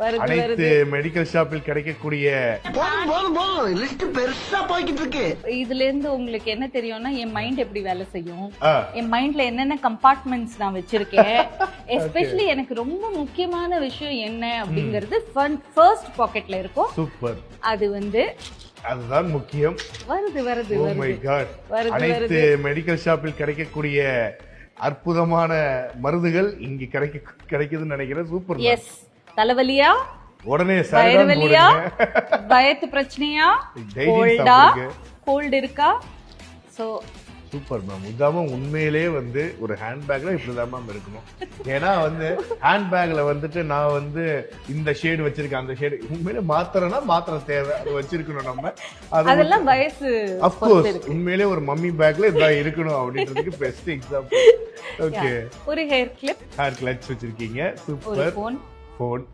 வருது அனைத்து வருது. மெடிக்கல் ஷாப்பில் கிடைக்கக்கூடிய லிஸ்ட் பெருசா போய்கிட்டு இருக்கு. இதுல இருந்து உங்களுக்கு என்ன தெரியும்னா என் மைண்ட் எப்படி வேலை செய்யும், ஆ, என் மைண்ட்ல என்னென்ன கம்பார்ட்மெண்ட்ஸ் நான் வச்சிருக்கேன், எஸ்பெஷலி எனக்கு ரொம்ப முக்கியமான விஷயம் என்ன அப்படிங்கிறது ஃபர்ஸ்ட் பாக்கெட்ல இருக்கும். சூப்பர். அது வந்து அதுதான் முக்கியம். வருது வருது ஓ மை வருது காட். வருது அனைத்து வருது. மெடிக்கல் ஷாப்பில் கிடைக்கக்கூடிய அற்புதமான மருந்துகள் இங்க கிடைக்குதுன்னு நினைக்கிறேன். சூப்பர். எஸ். தலைவலியா, உடனே வயிறு சரிதான் வலியா, போடுங்க. வயத்து பிரச்சனையா, Daily கோல்டா, சாப்பிடுங்க. கோல்டு இருக்கா, சோ சூப்பர் மேம். இதாம உண்மையிலே வந்து ஒரு ஹேண்ட்பேக்ல இப்படிதான் மேம் இருக்கணும். ஏன்னா வந்து ஹேண்ட்பேக்ல வந்துட்டு நான் வந்து இந்த ஷேடு வச்சிருக்கேன், அந்த ஷேடு உண்மையிலே மாத்திரனா மாத்திர தேவை, அது வச்சிருக்கணும் நம்ம. அதெல்லாம் வயசு அப்கோர்ஸ் உண்மையிலே ஒரு மம்மி பேக்ல இதான் இருக்கணும் அப்படின்றதுக்கு பெஸ்ட் எக்ஸாம்பிள். ஓகே. ஒரு ஹேர் கிளிப், ஹேர் கிளட்ச் வச்சிருக்கீங்க. ஒரு சூப்பர். Phone, phone